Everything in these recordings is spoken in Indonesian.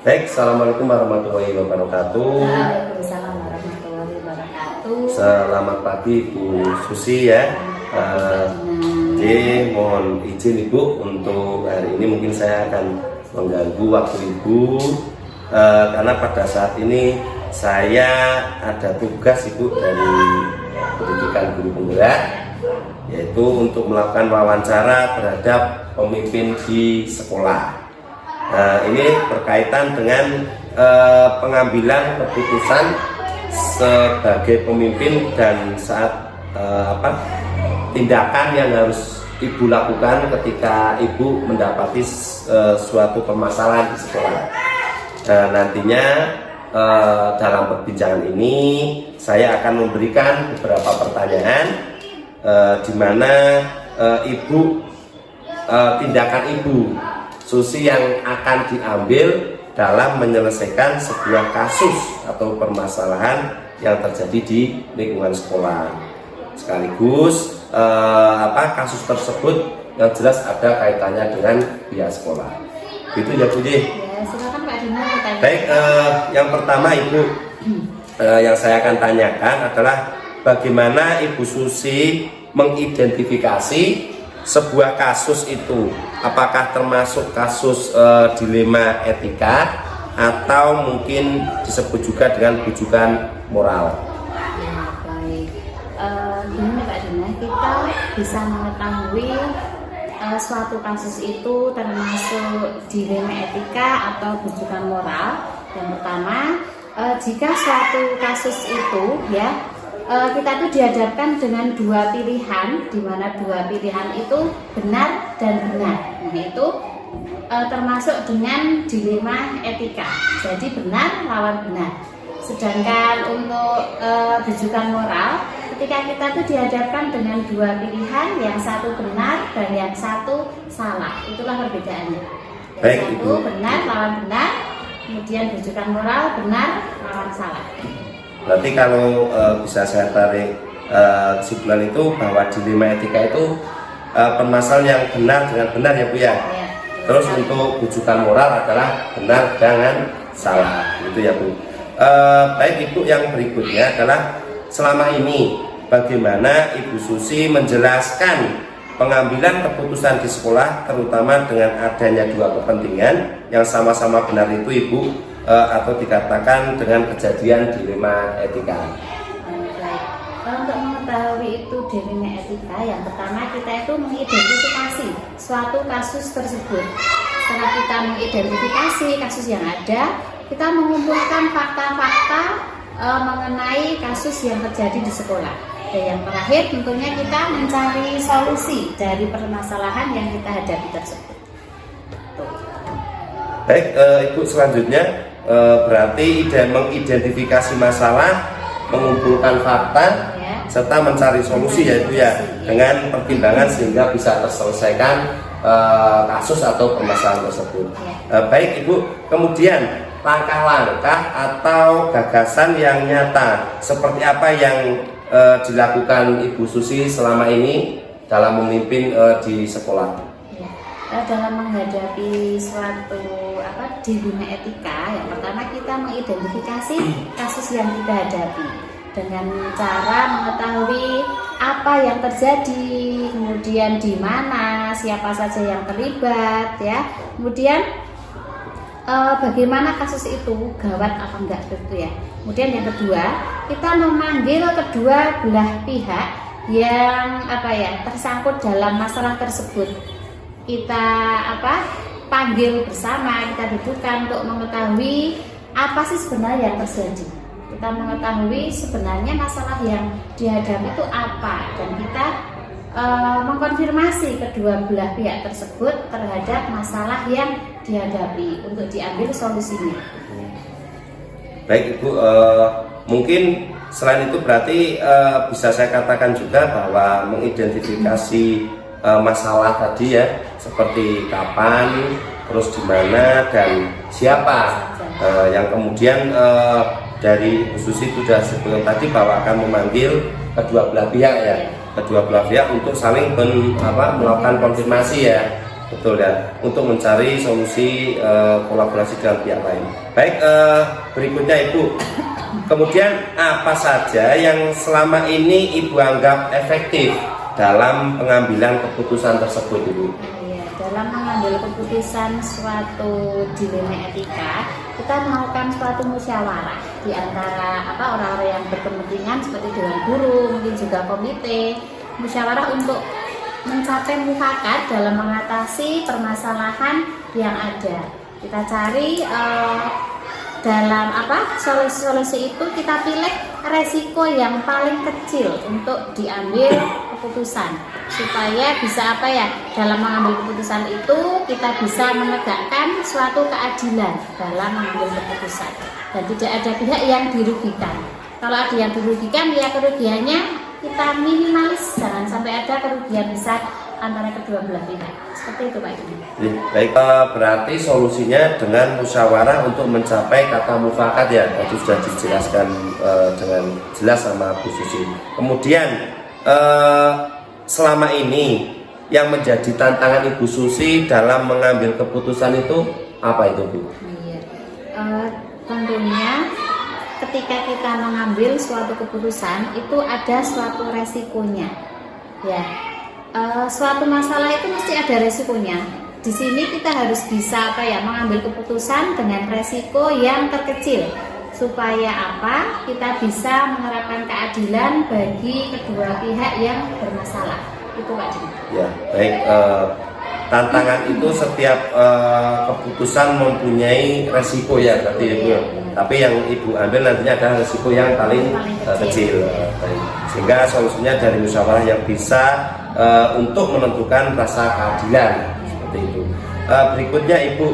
Baik, assalamualaikum warahmatullahi wabarakatuh. Waalaikumsalam warahmatullahi wabarakatuh. Selamat pagi Bu Susi ya. Jadi mohon izin Ibu untuk hari ini mungkin saya akan mengganggu waktu Ibu karena pada saat ini saya ada tugas Ibu dari pendidikan guru penggerak, yaitu untuk melakukan wawancara terhadap pemimpin di sekolah. Ini berkaitan dengan pengambilan keputusan sebagai pemimpin dan saat tindakan yang harus Ibu lakukan ketika Ibu mendapati suatu permasalahan di sekolah. Nantinya dalam perbincangan ini saya akan memberikan beberapa pertanyaan di mana tindakan Ibu Susi yang akan diambil dalam menyelesaikan sebuah kasus atau permasalahan yang terjadi di lingkungan sekolah. Sekaligus kasus tersebut yang jelas ada kaitannya dengan pihak sekolah. Itu ya Bu. Ya, silakan Pak Dino. Baik, yang pertama Ibu yang saya akan tanyakan adalah bagaimana Ibu Susi mengidentifikasi sebuah kasus itu, apakah termasuk kasus dilema etika atau mungkin disebut juga dengan bujukan moral. Ya, baik. Gini Pak Dina, kita bisa mengetahui suatu kasus itu termasuk dilema etika atau bujukan moral. Yang pertama, jika suatu kasus itu kita tuh dihadapkan dengan dua pilihan, di mana dua pilihan itu benar dan benar. Nah, itu termasuk dengan dilema etika. Jadi benar lawan benar. Sedangkan untuk bujukan moral, ketika kita tuh dihadapkan dengan dua pilihan, yang satu benar dan yang satu salah. Itulah perbedaannya. Yang Baik, satu Ibu. benar lawan benar, kemudian bujukan moral benar lawan salah. Berarti kalau bisa saya tarik kesimpulan itu bahwa dilema etika itu permasalahan yang benar dengan benar ya Bu ya. Ya. Terus untuk bujukan moral adalah benar dengan salah, gitu ya Bu. Baik Ibu, yang berikutnya adalah selama ini bagaimana Ibu Susi menjelaskan pengambilan keputusan di sekolah, terutama dengan adanya dua kepentingan yang sama-sama benar itu Ibu, atau dikatakan dengan kejadian dilema etika. Baik. Untuk mengetahui itu dilema etika, yang pertama kita itu mengidentifikasi suatu kasus tersebut. Setelah kita mengidentifikasi kasus yang ada, kita mengumpulkan fakta-fakta mengenai kasus yang terjadi di sekolah. Dan yang terakhir tentunya kita mencari solusi dari permasalahan yang kita hadapi tersebut. Baik Ibu, selanjutnya berarti mengidentifikasi masalah, mengumpulkan fakta, serta mencari solusi yaitu ya dengan pertimbangan sehingga bisa terselesaikan kasus atau permasalahan tersebut. Baik Ibu, kemudian langkah-langkah atau gagasan yang nyata seperti apa yang dilakukan Ibu Susi selama ini dalam memimpin di sekolah? Dalam menghadapi suatu dilema etika, yang pertama kita mengidentifikasi kasus yang kita hadapi dengan cara mengetahui apa yang terjadi, kemudian di mana, siapa saja yang terlibat, ya. Kemudian bagaimana kasus itu gawat apa enggak gitu ya. Kemudian yang kedua, kita memanggil kedua belah pihak yang tersangkut dalam masalah tersebut. Kita panggil bersama, kita dudukkan untuk mengetahui apa sih sebenarnya yang terjadi. Kita mengetahui sebenarnya masalah yang dihadapi itu apa, dan kita mengkonfirmasi kedua belah pihak tersebut terhadap masalah yang dihadapi untuk diambil solusinya. Baik Ibu, mungkin selain itu berarti bisa saya katakan juga bahwa mengidentifikasi masalah tadi ya, seperti kapan, terus di mana dan siapa, yang kemudian dari Ibu Susi sudah sebelum tadi bahwa akan memanggil kedua belah pihak ya, kedua belah pihak untuk saling melakukan konfirmasi ya. Betul ya, untuk mencari solusi kolaborasi dengan pihak lain. Baik, berikutnya Ibu. Kemudian apa saja yang selama ini Ibu anggap efektif dalam pengambilan keputusan tersebut, Ibu? Ya, dalam mengambil keputusan suatu dilema etika, kita melakukan suatu musyawarah di antara orang-orang yang berkepentingan seperti dewan guru, mungkin juga komite, musyawarah untuk mencapai mufakat dalam mengatasi permasalahan yang ada. Kita cari dalam solusi itu kita pilih resiko yang paling kecil untuk diambil keputusan, supaya bisa dalam mengambil keputusan itu kita bisa menegakkan suatu keadilan dalam mengambil keputusan dan tidak ada pihak yang dirugikan. Kalau ada yang dirugikan, ya kerugiannya kita minimalis, jangan sampai ada kerugian besar antara kedua belah pihak. Seperti itu Pak Ibu. Baik, berarti solusinya dengan musyawarah untuk mencapai kata mufakat ya, tadi sudah dijelaskan dengan jelas sama Bu Susi. Kemudian selama ini yang menjadi tantangan Ibu Susi dalam mengambil keputusan itu apa itu, Bu? Iya. Tentunya ketika kita mengambil suatu keputusan itu ada suatu resikonya, ya. Suatu masalah itu mesti ada resikonya. Di sini kita harus bisa mengambil keputusan dengan resiko yang terkecil, supaya kita bisa menerapkan keadilan bagi kedua pihak yang bermasalah. Itu Pak Jim. Ya, baik. Tantangan itu setiap keputusan mempunyai resiko ya, berarti Ibu. Iya. Tapi yang Ibu ambil nantinya adalah resiko yang paling kecil. Baik. Sehingga solusinya dari musyawarah yang bisa untuk menentukan rasa keadilan seperti itu. Berikutnya Ibu,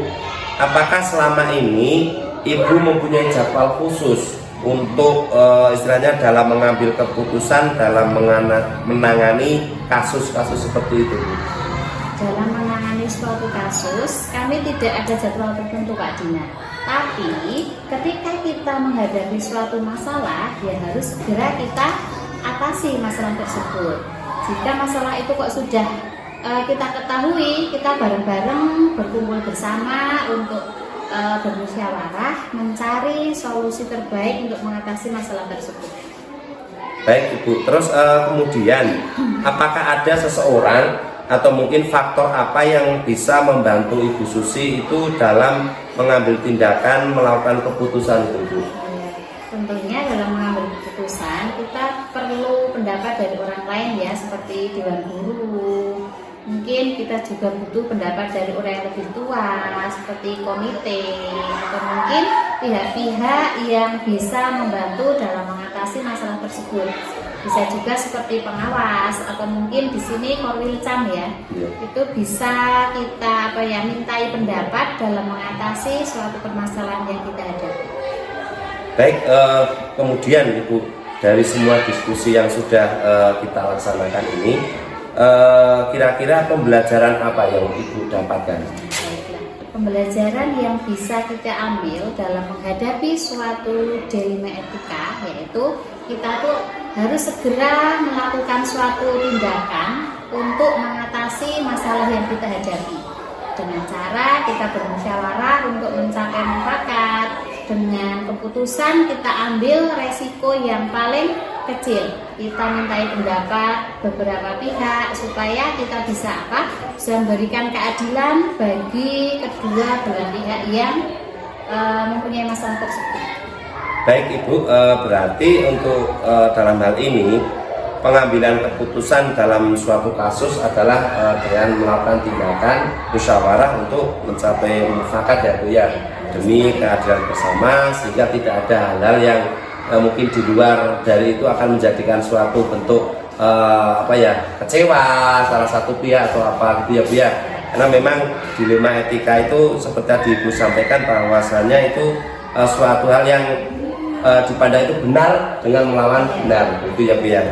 apakah selama ini Ibu mempunyai jadwal khusus untuk istilahnya dalam mengambil keputusan dalam menangani kasus-kasus seperti itu, Bu? Dalam menangani suatu kasus, kami tidak ada jadwal tertentu Kak Dina. Tapi ketika kita menghadapi suatu masalah, ya harus segera kita atasi masalah tersebut. Jika masalah itu kok sudah kita ketahui, kita bareng-bareng berkumpul bersama untuk bermusyawarah mencari solusi terbaik untuk mengatasi masalah tersebut. Baik Ibu, terus kemudian apakah ada seseorang atau mungkin faktor apa yang bisa membantu Ibu Susi itu dalam mengambil tindakan melakukan keputusan itu? Tentunya dalam mengambil keputusan kita perlu pendapat dari orang lain ya, seperti dewan guru. Mungkin kita juga butuh pendapat dari orang yang lebih tua seperti komite, atau mungkin pihak-pihak yang bisa membantu dalam mengatasi masalah tersebut. Bisa juga seperti pengawas, atau mungkin di sini Korwilcam ya. Itu bisa kita mintai pendapat dalam mengatasi suatu permasalahan yang kita hadapi. Baik, kemudian Ibu, dari semua diskusi yang sudah kita laksanakan ini, kira-kira pembelajaran apa yang Ibu dapatkan? Pembelajaran yang bisa kita ambil dalam menghadapi suatu dilema etika, yaitu kita tuh harus segera melakukan suatu tindakan untuk mengatasi masalah yang kita hadapi dengan cara kita bermusyawarah untuk mencapai mufakat. Dengan keputusan kita ambil resiko yang paling kecil, kita mintai pendapat beberapa pihak supaya kita bisa bisa memberikan keadilan bagi kedua belah pihak yang mempunyai masalah tersebut. Baik Ibu, berarti untuk dalam hal ini pengambilan keputusan dalam suatu kasus adalah dengan melakukan tindakan musyawarah untuk mencapai mufakat ya Bu ya, demi keadilan bersama, sehingga tidak ada hal-hal yang mungkin di luar dari itu akan menjadikan suatu bentuk kecewa salah satu pihak atau apa gitu ya Bu ya. Karena memang dilema etika itu seperti tadi Ibu sampaikan bahwasanya itu suatu hal yang dipandang itu benar dengan melawan benar, itu ya Bu ya.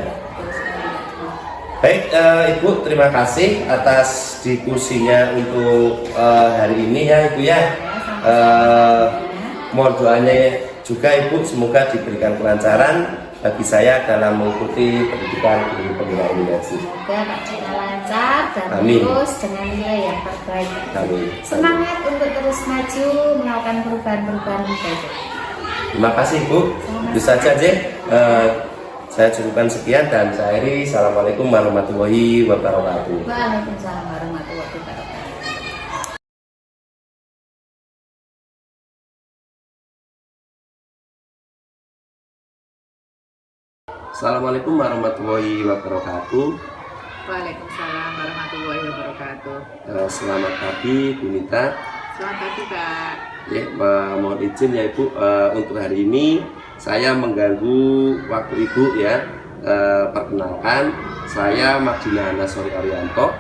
Baik Ibu, terima kasih atas diskusinya untuk hari ini ya Ibu ya. Mohon doanya juga Ibu, semoga diberikan kelancaran bagi saya dalam mengikuti pendidikan ilmu pembinaan imigrasi. Semoga Pak Cina lancar. lancar dan Amin. lulus dengan nilai yang terbaik. Amin. Semangat untuk terus maju melakukan perubahan-perubahan baik. Terima kasih Bu. Itu saja aja. Saya cukupkan sekian dan saya akhiri. Assalamualaikum warahmatullahi wabarakatuh. Waalaikumsalam warahmatullahi wabarakatuh. Assalamualaikum warahmatullahi wabarakatuh. Waalaikumsalam warahmatullahi wabarakatuh. Selamat pagi Bu Nita. Selamat pagi Pak. Ya, mohon izin ya Ibu, untuk hari ini saya mengganggu waktu Ibu ya. Perkenalkan, saya Magdina Nasori Arianto,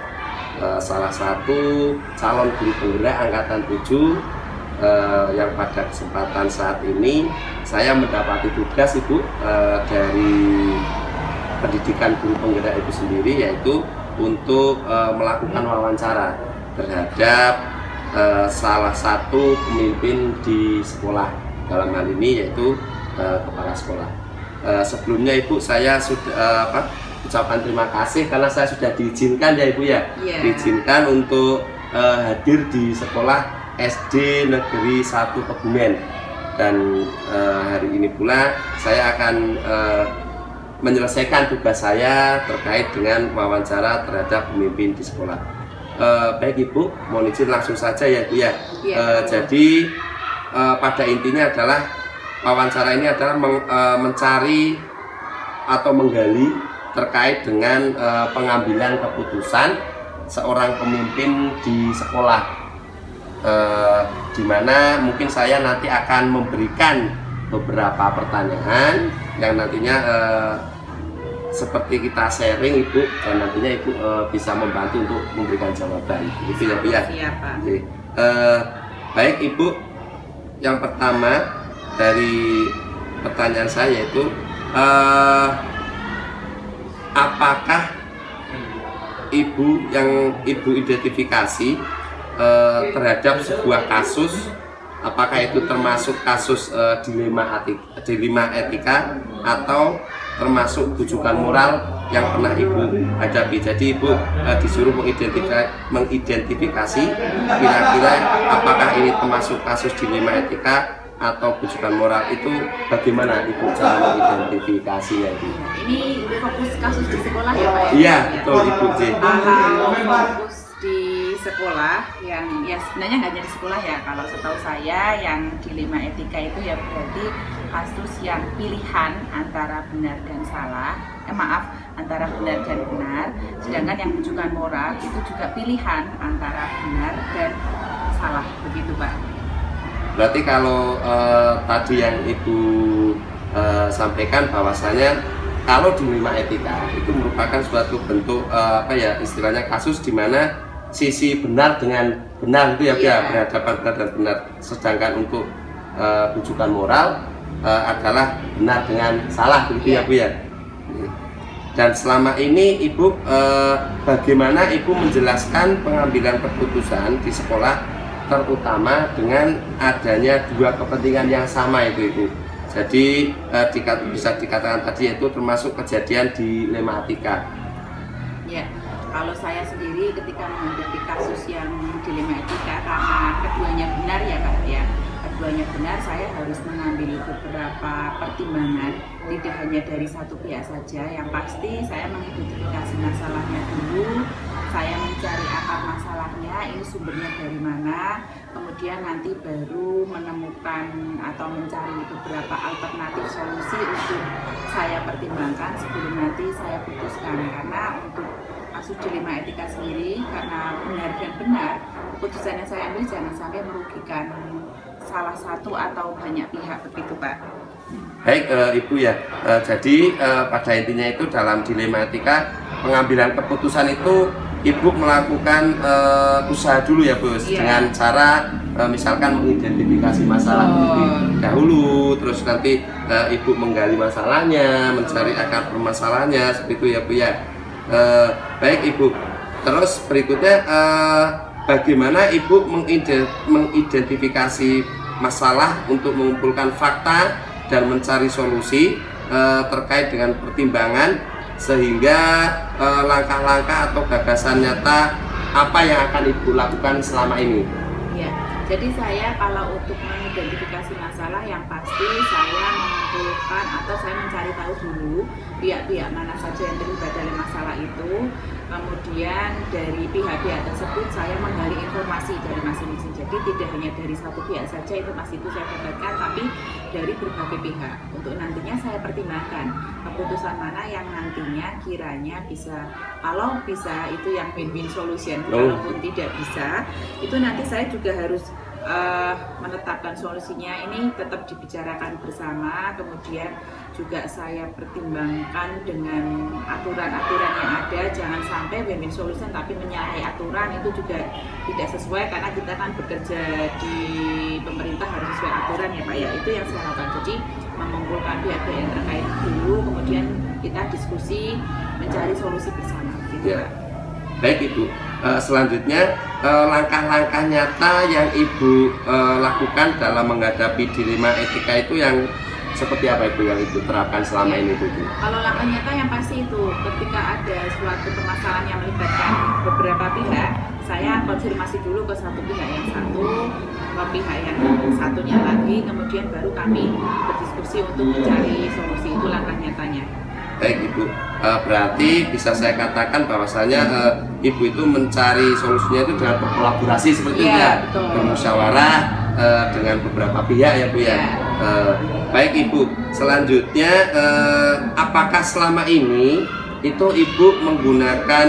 salah satu calon guru penggerak angkatan 7 yang pada kesempatan saat ini saya mendapati tugas Ibu dari pendidikan guru penggerak itu sendiri, yaitu untuk melakukan wawancara terhadap salah satu pemimpin di sekolah, dalam hal ini yaitu kepala sekolah. Sebelumnya Ibu, saya sudah ucapkan terima kasih karena saya sudah diizinkan ya Ibu ya, diizinkan untuk hadir di sekolah SD Negeri 1 Kebumen, dan hari ini pula saya akan menyelesaikan tugas saya terkait dengan wawancara terhadap pemimpin di sekolah. Baik Ibu, mohon izin langsung saja ya Bu ya. Jadi pada intinya adalah wawancara ini adalah mencari atau menggali terkait dengan pengambilan keputusan seorang pemimpin di sekolah, di mana mungkin saya nanti akan memberikan beberapa pertanyaan yang nantinya seperti kita sharing Ibu, dan nantinya Ibu bisa membantu untuk memberikan jawaban. Itu ya Bu ya. Oke. Baik Ibu, yang pertama dari pertanyaan saya itu apakah Ibu yang Ibu identifikasi terhadap sebuah kasus, apakah itu termasuk kasus dilema etika atau termasuk bujukan moral yang pernah Ibu hadapi? Jadi Ibu disuruh mengidentifikasi kira-kira apakah ini termasuk kasus dilema etika atau bujukan moral. Itu bagaimana Ibu cara mengidentifikasinya itu? Ini fokus kasus di sekolah ya Pak? Iya betul Ibu. Fokus di sekolah yang ya sebenarnya nggak jadi sekolah ya, kalau setahu saya yang dilema etika itu ya berarti kasus yang pilihan antara benar dan salah, antara benar dan benar, sedangkan yang bujukan moral itu juga pilihan antara benar dan salah, begitu Pak. Berarti kalau tadi yang Ibu sampaikan bahwasanya kalau dilema etika itu merupakan suatu bentuk istilahnya kasus di mana sisi benar dengan benar itu ya, berhadapan benar dan benar, sedangkan untuk bujukan moral adalah benar dengan salah begitu ya Bu ya. Dan selama ini Ibu bagaimana Ibu menjelaskan pengambilan keputusan di sekolah, terutama dengan adanya dua kepentingan yang sama itu Ibu. Jadi bisa dikatakan tadi itu termasuk kejadian dilema etika. Ya, kalau saya sendiri ketika menghadapi kasus yang dilema etika, karena keduanya benar ya Kak ya, keduanya benar, saya harus mengambil beberapa pertimbangan, tidak hanya dari satu pihak saja. Yang pasti saya mengidentifikasi masalahnya dulu, saya mencari akar masalahnya, ini sumbernya dari mana, kemudian nanti baru menemukan atau mencari beberapa alternatif solusi untuk saya pertimbangkan sebelum nanti saya putuskan. Karena untuk kasus dilema etika sendiri, karena benar dan benar, keputusan yang saya ambil jangan sampai merugikan salah satu atau banyak pihak, begitu Pak. Baik Ibu ya, jadi pada intinya itu dalam dilema etika pengambilan keputusan itu Ibu melakukan usaha dulu ya Bos, dengan cara misalkan mengidentifikasi masalah dahulu, terus nanti Ibu menggali masalahnya, mencari akar permasalahannya, seperti itu ya Bu ya. Baik Ibu, terus berikutnya bagaimana Ibu mengidentifikasi masalah untuk mengumpulkan fakta dan mencari solusi terkait dengan pertimbangan sehingga langkah-langkah atau gagasan nyata apa yang akan Ibu lakukan selama ini? Ya, jadi saya kalau untuk mengidentifikasi masalah yang pasti saya mengumpulkan atau saya mencari tahu dulu pihak-pihak mana saja yang terlibat dalam masalah itu. Kemudian dari pihak-pihak tersebut saya menggali informasi dari masing-masing. Jadi tidak hanya dari satu pihak saja informasi itu saya dapatkan, tapi dari berbagai pihak. Untuk nantinya saya pertimbangkan keputusan mana yang nantinya kiranya bisa, kalau bisa itu yang win-win solution, walaupun tidak bisa, itu nanti saya juga harus menetapkan solusinya. Ini tetap dibicarakan bersama, kemudian juga saya pertimbangkan dengan aturan-aturan yang ada. Jangan sampai win-win solution tapi menyalahi aturan, itu juga tidak sesuai, karena kita kan bekerja di pemerintah harus sesuai aturan ya Pak ya. Itu yang saya lakukan, jadi mengumpulkan pihak-pihak yang terkait dulu, kemudian kita diskusi mencari solusi bersama gitu, Ya. Baik Ibu, selanjutnya langkah-langkah nyata yang Ibu lakukan dalam menghadapi dilema etika itu yang seperti apa Ibu yang Ibu terapkan selama ini Bu? Kalau langkah nyata yang pasti itu ketika ada suatu permasalahan yang melibatkan beberapa pihak, saya konfirmasi dulu ke satu pihak yang satu, ke pihak yang satunya lagi, kemudian baru kami berdiskusi untuk mencari solusi. Itu langkah nyatanya. Baik Ibu, berarti bisa saya katakan bahwasanya Ibu itu mencari solusinya itu dengan berkolaborasi seperti itu ya, bermusyawarah dengan beberapa pihak ya Bu ya. Baik Ibu, selanjutnya apakah selama ini itu Ibu menggunakan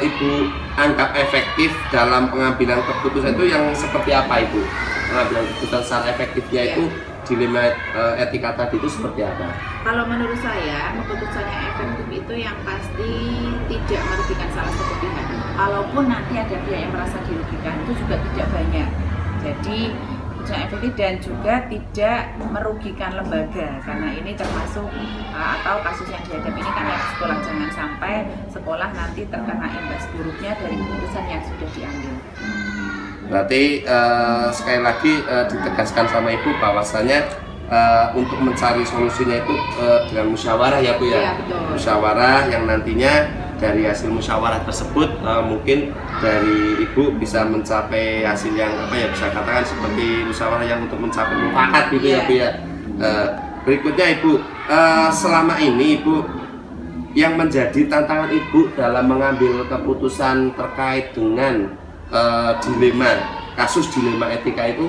Ibu anggap efektif dalam pengambilan keputusan itu yang seperti apa Ibu? Pengambilan keputusan secara efektifnya itu dilema etika tadi itu seperti apa? Kalau menurut saya, keputusan yang efektif itu yang pasti tidak merugikan salah satu pihak. Kalaupun nanti ada pihak yang merasa dirugikan, itu juga tidak banyak. Jadi keputusan efektif dan juga tidak merugikan lembaga, karena ini termasuk atau kasus yang dihadapi ini kan yang sekolah, jangan sampai sekolah nanti terkena imbas buruknya dari keputusan yang sudah diambil. Berarti sekali lagi ditegaskan sama Ibu bahwasanya untuk mencari solusinya itu dengan musyawarah ya Bu ya. Iya, betul. Musyawarah yang nantinya dari hasil musyawarah tersebut mungkin dari Ibu bisa mencapai hasil yang apa ya, bisa katakan seperti musyawarah yang untuk mencapai mufakat gitu ya Bu ya. Berikutnya Ibu, selama ini Ibu yang menjadi tantangan Ibu dalam mengambil keputusan terkait dengan kasus dilema etika itu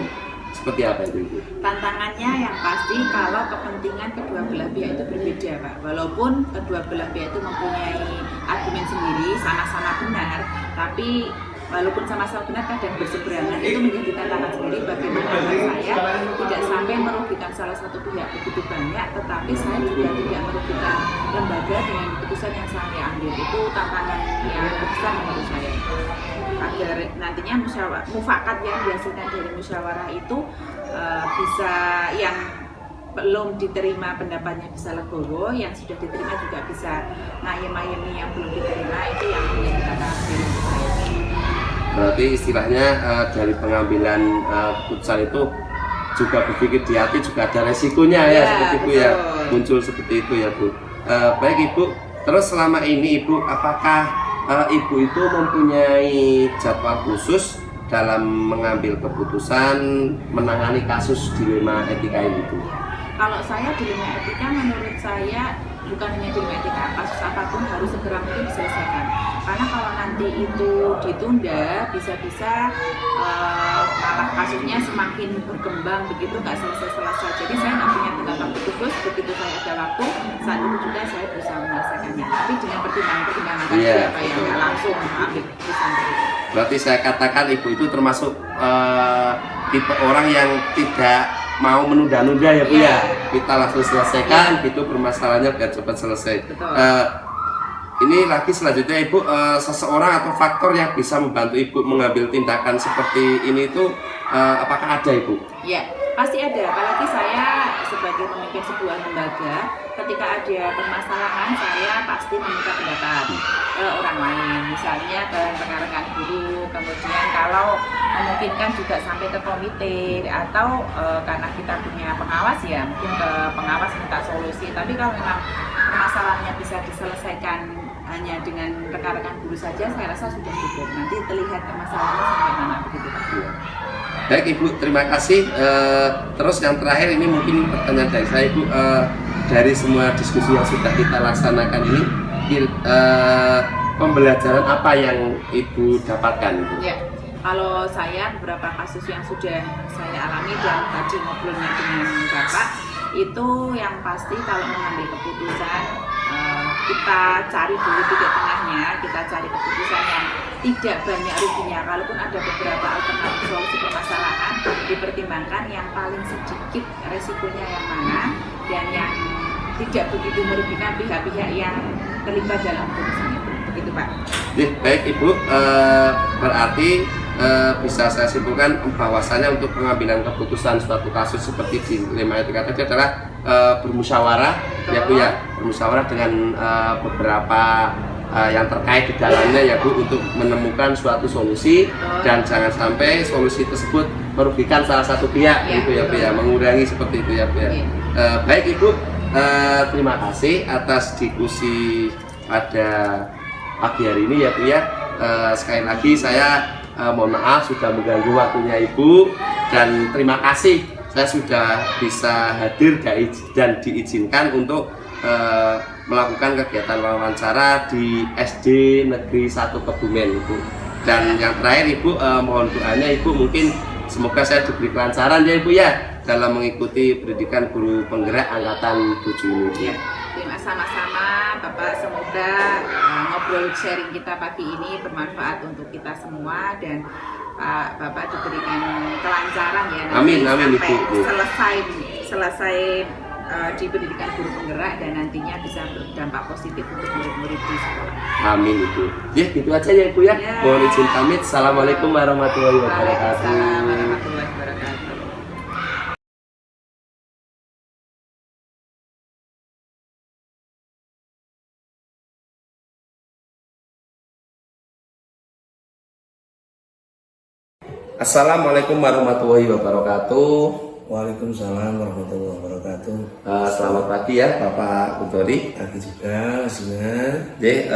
seperti apa itu Ibu? Tantangannya yang pasti kalau kepentingan kedua belah pihak itu berbeda Pak. Walaupun kedua belah pihak itu mempunyai argumen sendiri, sama-sama benar, tapi walaupun sama-sama benar kadang berseberangan, itu menjadi tantangan sendiri bagaimana saya tidak sampai merugikan salah satu pihak begitu banyak, tetapi saya juga tidak merugikan lembaga dengan keputusan yang saya ambil. Itu tantangan yang besar menurut saya, agar nantinya mufakat yang dihasilkan dari musyawarah itu bisa, yang belum diterima pendapatnya bisa legowo, yang sudah diterima juga bisa ngayem-ngayemi yang belum diterima. Itu yang menjadi tantangan dari saya. Berarti istilahnya dari pengambilan keputusan itu juga berpikir di hati juga ada resikonya ya, seperti itu ya, muncul seperti itu ya Bu. Baik Ibu, terus selama ini Ibu apakah Ibu itu mempunyai jadwal khusus dalam mengambil keputusan menangani kasus dilema etika ini Bu? Kalau saya dilema etika, menurut saya bukan hanya dilema etika, kasus apapun harus segera mungkin diselesaikan. Karena kalau nanti itu ditunda, bisa-bisa malah kasusnya semakin berkembang begitu, nggak selesai-selesai. Jadi saya nggak punya tenggat waktu khusus, begitu saya ada waktu, saat itu juga saya berusaha menyelesaikannya. Tapi dengan pertimbangan-pertimbangan tadi apa yang nggak langsung ambil keputusan. Berarti saya katakan Ibu itu termasuk tipe orang yang tidak mau menunda-nunda ya Bu ya. Kita langsung selesaikan, gitu permasalahannya biar cepat selesai. Ini lagi selanjutnya Ibu, seseorang atau faktor yang bisa membantu Ibu mengambil tindakan seperti ini itu apakah ada Ibu? Ya, Pasti ada, apalagi saya sebagai pemimpin sebuah lembaga, ketika ada permasalahan saya pasti meminta pendapat ke orang lain, misalnya ke rekan-rekan guru, kemudian kalau memungkinkan juga sampai ke komite, atau karena kita punya pengawas ya, mungkin ke pengawas minta solusi. Tapi kalau memang permasalahannya bisa diselesaikan hanya dengan rekan-rekan guru saja, saya rasa sudah cukup. Nanti terlihat permasalahannya sampai mana begitu Pak. Baik Ibu, terima kasih. Terus yang terakhir ini mungkin pertanyaan dari saya Ibu, dari semua diskusi yang sudah kita laksanakan ini, pembelajaran apa yang Ibu dapatkan Ibu? Ya, kalau saya beberapa kasus yang sudah saya alami dan tadi ngobrolnya dengan Bapak, itu yang pasti kalau mengambil keputusan kita cari dulu titik tengahnya, kita cari keputusan yang tidak banyak ruginya. Kalaupun ada beberapa alternatif solusi permasalahan, dipertimbangkan yang paling sedikit resikonya yang mana dan yang tidak begitu merugikan pihak-pihak yang terlibat dalam keputusan itu. Begitu Pak. Baik Ibu, berarti bisa saya simpulkan bahwasanya untuk pengambilan keputusan suatu kasus seperti dilema etika tadi adalah bermusyawarah, ya Bu ya, bermusyawarah dengan beberapa yang terkait di dalamnya ya Bu, untuk menemukan suatu solusi dan jangan sampai solusi tersebut merugikan salah satu pihak, gitu ya Bu ya, mengurangi seperti itu ya Bu ya. Baik Ibu, terima kasih atas diskusi pada pagi hari ini ya Bu ya. Sekali lagi saya mohon maaf sudah mengganggu waktunya Ibu, dan terima kasih saya sudah bisa hadir dan diizinkan untuk melakukan kegiatan wawancara di SD Negeri 1 Kebumen Ibu. Dan yang terakhir Ibu, mohon doanya Ibu, mungkin semoga saya diberi kelancaran ya Ibu ya dalam mengikuti pendidikan guru penggerak angkatan 7 ini. Ya, sama-sama Bapak, semoga ngobrol sharing kita pagi ini bermanfaat untuk kita semua dan Bapak diberikan kelancaran ya nanti Amin sampai Ibu. selesai di pendidikan guru penggerak dan nantinya bisa berdampak positif untuk murid-murid di sekolah. Amin Ibu. Ya gitu aja ya Ibu ya. Mohon izin pamit. Assalamualaikum warahmatullahi wabarakatuh. Waalaikumsalam warahmatullahi wabarakatuh. Assalamualaikum warahmatullahi wabarakatuh. Waalaikumsalam warahmatullahi wabarakatuh. Selamat pagi ya Bapak Budori. Pagi juga, Singa. Jadi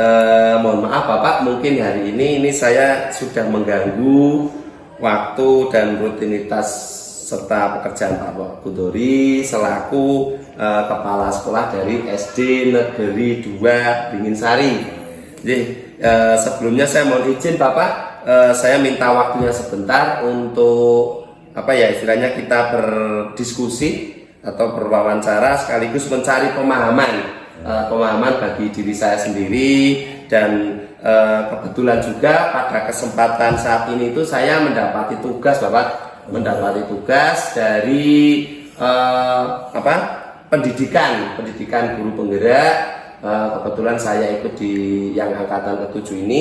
mohon maaf Bapak, mungkin hari ini saya sudah mengganggu waktu dan rutinitas serta pekerjaan Bapak Budori selaku kepala sekolah dari SD Negeri 2 Dinginsari. Jadi sebelumnya saya mohon izin Bapak, saya minta waktunya sebentar untuk istilahnya kita berdiskusi atau berwawancara sekaligus mencari pemahaman bagi diri saya sendiri. Dan kebetulan juga pada kesempatan saat ini itu saya mendapati tugas dari pendidikan guru penggerak. Kebetulan saya ikut di yang angkatan ke-7 ini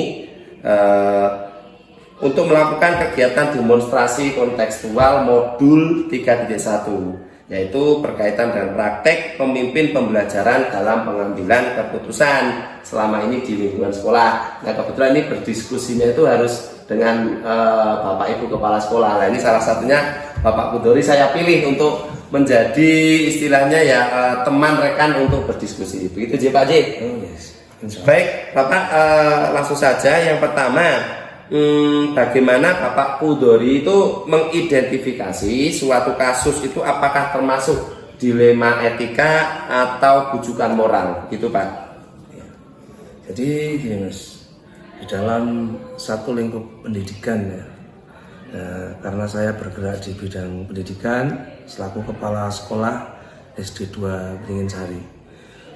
untuk melakukan kegiatan demonstrasi kontekstual modul 3.1, yaitu berkaitan dengan praktek pemimpin pembelajaran dalam pengambilan keputusan selama ini di lingkungan sekolah. Nah kebetulan ini berdiskusinya itu harus dengan Bapak Ibu Kepala Sekolah. Nah ini salah satunya Bapak Budori saya pilih untuk menjadi istilahnya ya teman rekan untuk berdiskusi. Begitu J Pak J. Baik Bapak, langsung saja yang pertama. Bagaimana Bapak Budori itu mengidentifikasi suatu kasus itu apakah termasuk dilema etika atau bujukan moral, gitu Pak? Ya. Jadi gini Mas, di dalam satu lingkup pendidikan ya, karena saya bergerak di bidang pendidikan selaku kepala sekolah SD 2 Dinginsari,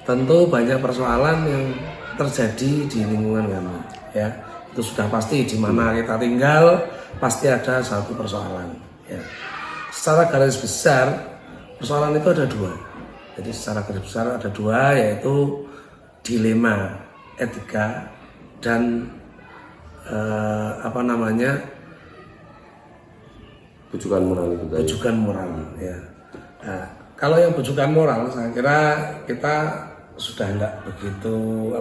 tentu banyak persoalan yang terjadi di lingkungan kami ya. Itu sudah pasti, di mana kita tinggal pasti ada satu persoalan ya. Secara garis besar persoalan itu ada dua. Jadi secara garis besar ada dua, yaitu dilema etika Bujukan moral itu tadi. Bujukan moral ya. Nah, kalau yang bujukan moral saya kira kita sudah enggak begitu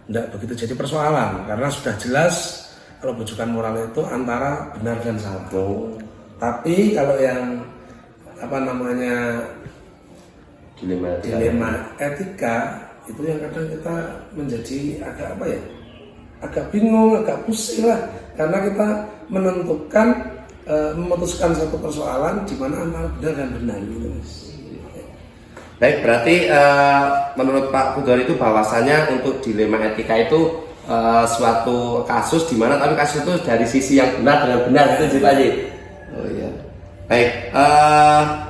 enggak begitu jadi persoalan karena sudah jelas kalau bujukan moral itu antara benar dan salah. Tapi kalau yang dilema etika itu yang kadang kita menjadi agak bingung, agak pusing lah karena kita memutuskan satu persoalan di mana antara benar dan benar gitu Mas. Baik, berarti menurut Pak Budori itu bahwasanya untuk dilema etika itu suatu kasus di mana tapi kasus itu dari sisi yang benar dengan benar itu Pak Haji. Oh iya. Baik,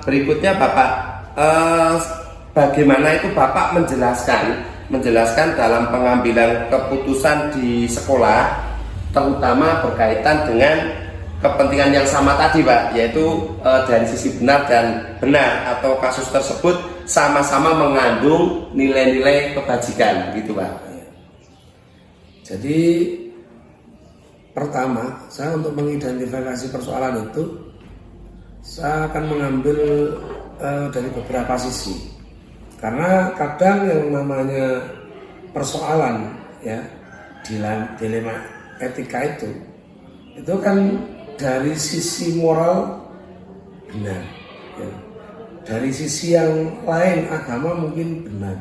berikutnya Bapak bagaimana itu Bapak menjelaskan dalam pengambilan keputusan di sekolah terutama berkaitan dengan kepentingan yang sama tadi Pak, yaitu dari sisi benar dan benar atau kasus tersebut sama-sama mengandung nilai-nilai kebajikan gitu Pak. Jadi pertama saya untuk mengidentifikasi persoalan itu saya akan mengambil dari beberapa sisi karena kadang yang namanya persoalan ya dilema etika itu kan dari sisi moral benar ya. Dari sisi yang lain agama mungkin benar,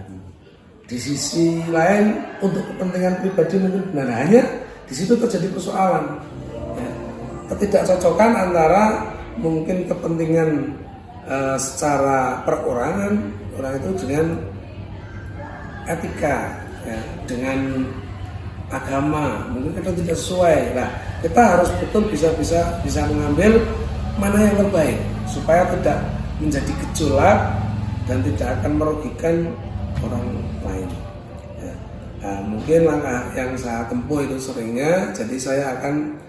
di sisi lain untuk kepentingan pribadi mungkin benar, hanya di situ terjadi persoalan ya. Ketidakcocokan antara mungkin kepentingan secara perorangan orang itu dengan etika ya, dengan agama mungkin kita tidak sesuai. Nah, kita harus betul bisa mengambil mana yang terbaik supaya tidak menjadi gejolak dan tidak akan merugikan orang lain ya. Nah, mungkin langkah yang saya tempuh itu seringnya jadi saya akan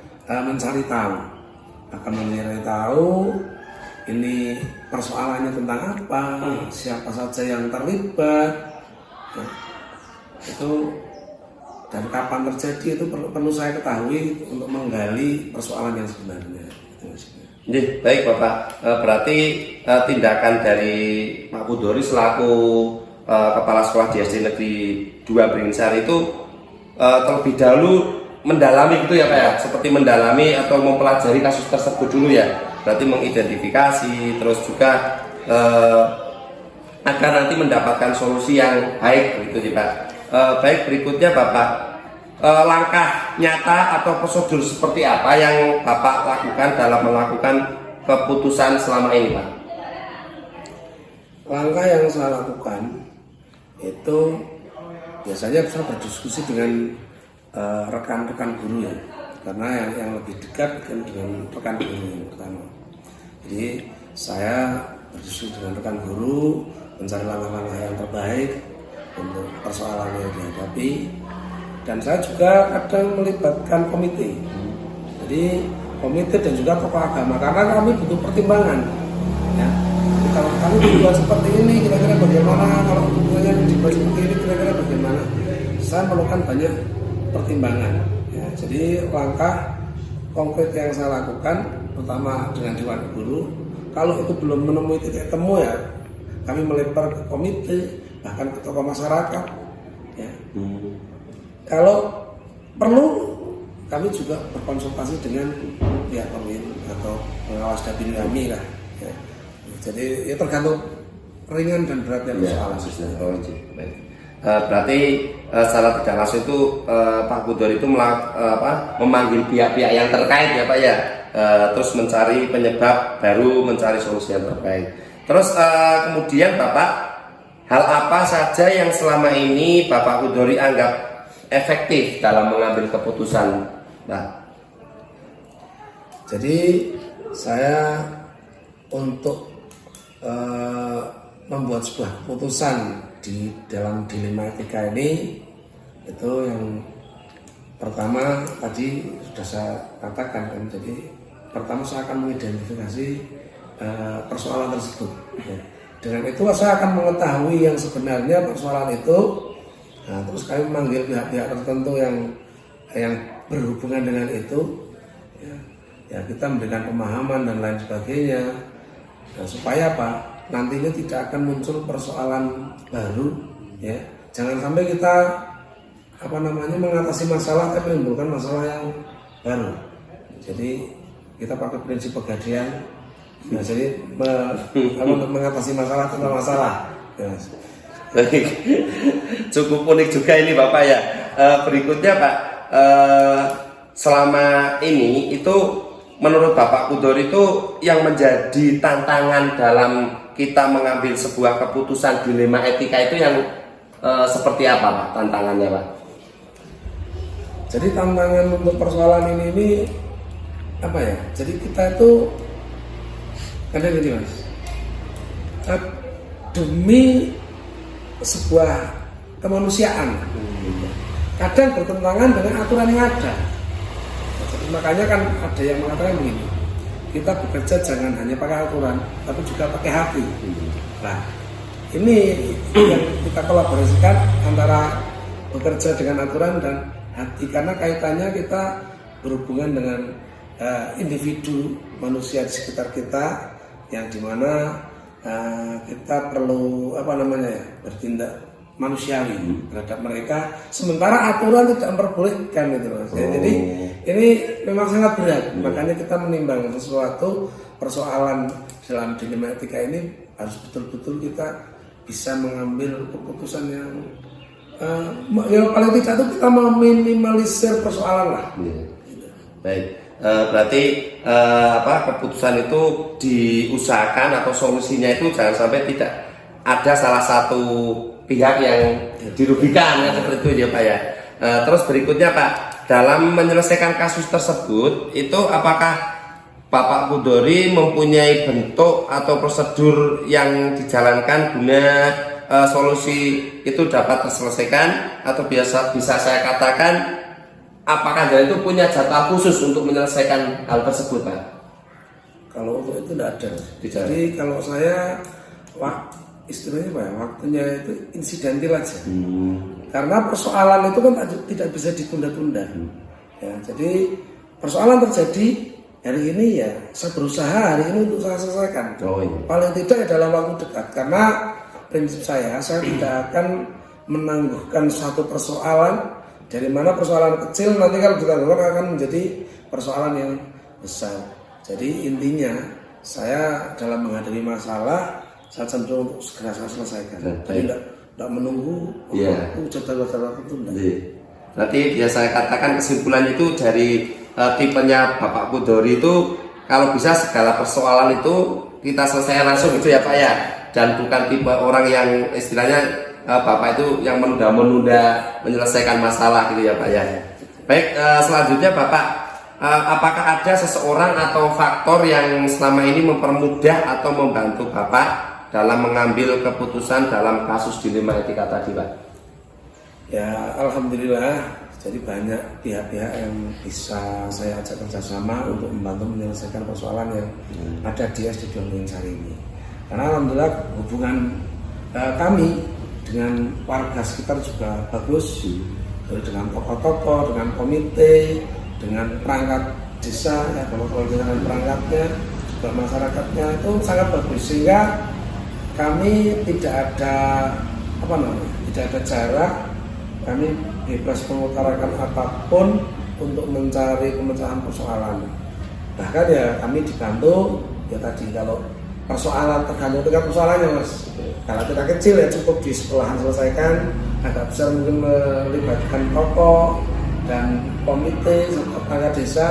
mencari tahu ini persoalannya tentang apa, siapa saja yang terlibat ya. Itu dan kapan terjadi itu perlu saya ketahui untuk menggali persoalan yang sebenarnya. Baik Bapak, berarti tindakan dari Pak Budori selaku Kepala Sekolah di SD Negeri 2 Bringisari itu terlebih dahulu mendalami gitu ya Pak ya, seperti mendalami atau mempelajari kasus tersebut dulu ya, berarti mengidentifikasi terus juga agar nanti mendapatkan solusi yang baik gitu ya Pak. Baik, berikutnya Bapak, langkah nyata atau prosedur seperti apa yang Bapak lakukan dalam melakukan keputusan selama ini Pak? Langkah yang saya lakukan itu biasanya saya berdiskusi dengan rekan-rekan guru ya, karena yang lebih dekat dengan rekan guru yang pertama. Jadi saya berdiskusi dengan rekan guru mencari langkah-langkah yang terbaik untuk persoalan yang dihadapi, dan saya juga kadang melibatkan komite. Jadi komite dan juga tokoh agama karena kami butuh pertimbangan. Ya, kalau kami dibuat seperti ini kira-kira bagaimana, kalau hubungannya dibuat seperti ini kira-kira bagaimana. Saya memerlukan banyak pertimbangan. Ya, jadi langkah konkret yang saya lakukan pertama dengan dewan guru, kalau itu belum menemui titik temu ya kami melebar ke komite bahkan ke tokoh masyarakat ya. Kalau perlu kami juga berkonsultasi dengan pihak pemimpin atau pengawas dapil kami lah ya. Jadi ya tergantung ringan dan beratnya persoalan. Berarti secara tidak langsung itu Pak Budori itu memanggil pihak-pihak yang terkait ya Pak ya, terus mencari penyebab baru, mencari solusi yang terbaik. Terus kemudian Bapak, hal apa saja yang selama ini Bapak Budori anggap efektif dalam mengambil keputusan Pak? Jadi saya untuk membuat sebuah keputusan di dalam dilema etika ini, itu yang pertama tadi sudah saya katakan kan, jadi pertama saya akan mengidentifikasi persoalan tersebut ya. Dengan itu saya akan mengetahui yang sebenarnya persoalan itu. Nah, terus kami memanggil pihak-pihak tertentu yang berhubungan dengan itu ya. ya kita memberikan pemahaman dan lain sebagainya. Nah, supaya apa? Nantinya tidak akan muncul persoalan baru, ya. Jangan sampai kita mengatasi masalah tapi menimbulkan masalah yang baru. Jadi kita pakai prinsip pegadaian. Nah, jadi mengatasi masalah tentang masalah. Ya. Baik, cukup unik juga ini Bapak ya. Berikutnya Pak, selama ini itu menurut Bapak Kudor itu yang menjadi tantangan dalam kita mengambil sebuah keputusan dilema etika itu yang seperti apa Pak tantangannya Pak? Jadi tantangan untuk persoalan ini apa ya? Jadi kita itu kadang gini Mas, demi sebuah kemanusiaan kadang bertentangan dengan aturan yang ada. Jadi makanya kan ada yang mengatakan begini, kita bekerja jangan hanya pakai aturan tapi juga pakai hati. Nah ini yang kita kolaborasikan antara bekerja dengan aturan dan hati, karena kaitannya kita berhubungan dengan individu manusia di sekitar kita yang dimana kita perlu bertindak manusiawi terhadap mereka, sementara aturan tidak memperbolehkan gitu Mas. Jadi ini memang sangat berat, makanya kita menimbang sesuatu persoalan dalam dilema etika ini harus betul-betul kita bisa mengambil keputusan yang paling tidak itu kita meminimalisir persoalan lah. Baik, berarti keputusan itu diusahakan atau solusinya itu jangan sampai tidak ada salah satu pihak yang dirugikan seperti itu ya Pak ya. Terus berikutnya Pak, dalam menyelesaikan kasus tersebut itu apakah Bapak Kudori mempunyai bentuk atau prosedur yang dijalankan guna solusi itu dapat terselesaikan, atau bisa saya katakan apakah Anda itu punya jadwal khusus untuk menyelesaikan hal tersebut Pak? Kalau untuk itu tidak ada. Jadi kalau saya istilahnya Pak, waktunya itu insidentil aja. Karena persoalan itu kan tidak bisa ditunda-tunda. Ya, jadi persoalan terjadi hari ini, ya saya berusaha hari ini untuk saya selesaikan. Paling tidak dalam waktu dekat, karena prinsip saya tidak akan menangguhkan suatu persoalan dari mana persoalan kecil nanti kalau ditangguhkan akan menjadi persoalan yang besar. Jadi intinya saya dalam menghadapi masalah saya cenderung untuk segera saya selesaikan. Jadi tidak menunggu jadwal-jadwal tertunda. Berarti ya saya katakan kesimpulan itu dari tipenya Bapak Kudori itu kalau bisa segala persoalan itu kita selesaikan langsung gitu ya Pak ya, dan bukan tipe orang yang istilahnya Bapak itu yang menunda-menunda menyelesaikan masalah gitu ya Pak ya. Baik, selanjutnya Bapak, apakah ada seseorang atau faktor yang selama ini mempermudah atau membantu Bapak dalam mengambil keputusan dalam kasus dilema etika tadi Pak? Ya alhamdulillah, jadi banyak pihak-pihak yang bisa saya ajak kerjasama untuk membantu menyelesaikan persoalan yang ada di SD Dongeng Sari ini. Karena alhamdulillah hubungan kami dengan warga sekitar juga bagus, dengan tokoh-tokoh, dengan komite, dengan perangkat desa, ya kalau dengan perangkatnya, juga masyarakatnya itu sangat bagus, sehingga kami tidak ada jarak, kami bebas mengutarakan apapun untuk mencari pemecahan persoalan. Bahkan ya kami dibantu ya tadi, kalau persoalan tergantung dengan persoalannya Mas. Kalau kita kecil ya cukup di sekolahan selesaikan, agak besar mungkin melibatkan tokoh dan komite serta perangkat desa.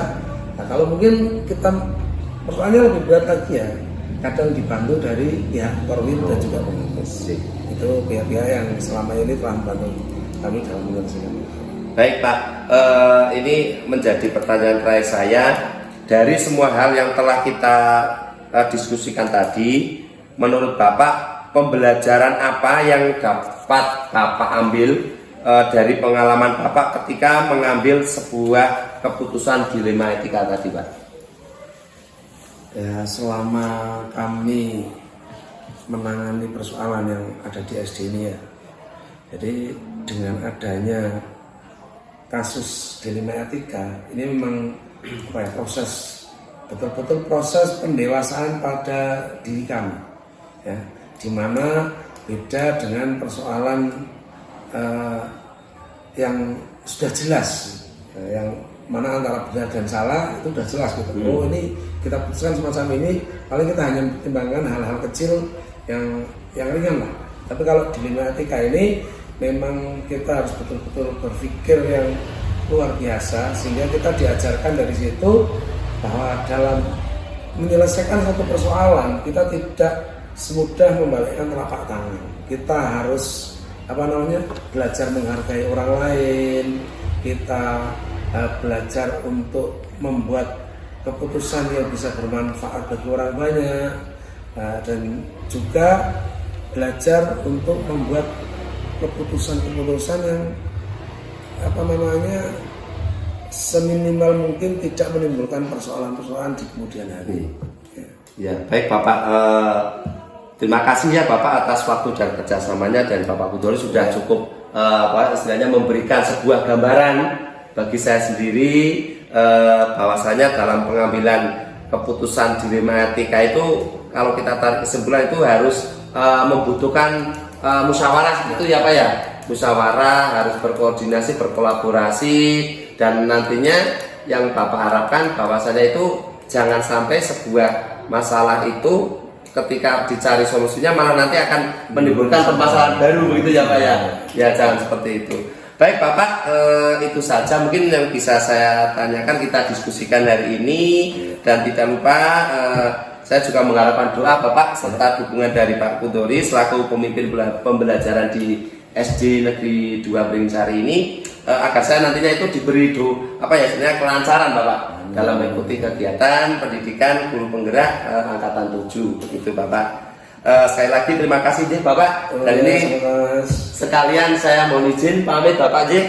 Nah kalau mungkin kita persoalannya lebih berat lagi ya, kadang dibantu dari pihak Korwil dan juga pengurus. Itu pihak-pihak yang selama ini telah membantu kami dalam menyelesaikan. Baik Pak, ini menjadi pertanyaan terakhir saya. Dari semua hal yang telah kita diskusikan tadi, menurut Bapak pembelajaran apa yang dapat Bapak ambil dari pengalaman Bapak ketika mengambil sebuah keputusan dilema etika tadi Pak? Ya, selama kami menangani persoalan yang ada di SD ini ya, jadi dengan adanya kasus dilema etika ini memang proses betul-betul proses pendewasaan pada diri kami, ya, di mana beda dengan persoalan yang sudah jelas, yang mana antara benar dan salah itu sudah jelas gitu. Oh, ini kita putuskan semacam ini, paling kita hanya mempertimbangkan hal-hal kecil yang ringan lah. Tapi kalau dilema etika ini memang kita harus betul-betul berpikir yang luar biasa, sehingga kita diajarkan dari situ bahwa dalam menyelesaikan satu persoalan kita tidak semudah membalikkan telapak tangan. Kita harus belajar menghargai orang lain, kita belajar untuk membuat keputusan yang bisa bermanfaat bagi orang banyak, dan juga belajar untuk membuat keputusan-keputusan yang seminimal mungkin tidak menimbulkan persoalan-persoalan di kemudian hari. Ya, baik Bapak, terima kasih ya Bapak atas waktu dan kerjasamanya, dan Bapak Kudori sudah cukup istilahnya memberikan sebuah gambaran bagi saya sendiri bahwasanya dalam pengambilan keputusan dilema etika itu, kalau kita tarik kesimpulan, itu harus membutuhkan musyawarah itu ya Pak ya. Musyawarah, harus berkoordinasi, berkolaborasi, dan nantinya yang Bapak harapkan bahwasanya itu jangan sampai sebuah masalah itu ketika dicari solusinya malah nanti akan menimbulkan permasalahan baru, begitu ya Pak ya. Ya, jangan seperti itu. Baik Bapak, itu saja mungkin yang bisa saya tanyakan, kita diskusikan hari ini. Dan tidak lupa saya juga mengharapkan doa Bapak serta dukungan dari Pak Kudori selaku pemimpin pembelajaran di SD Negeri 2 Bringsari ini, agar saya nantinya itu diberi kelancaran Bapak dalam mengikuti kegiatan pendidikan guru penggerak angkatan 7, begitu Bapak. Sekali lagi terima kasih Jih Bapak, dan ini sekalian saya mohon izin pamit Bapak Jih.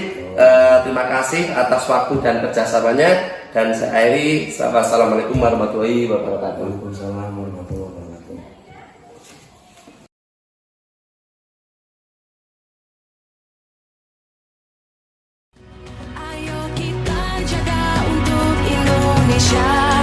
Terima kasih atas waktu dan kerjasamanya, dan saya akhiri. Wassalamualaikum warahmatullahi wabarakatuh. Waalaikumsalam warahmatullahi wabarakatuh. Ayo kita jaga untuk Indonesia.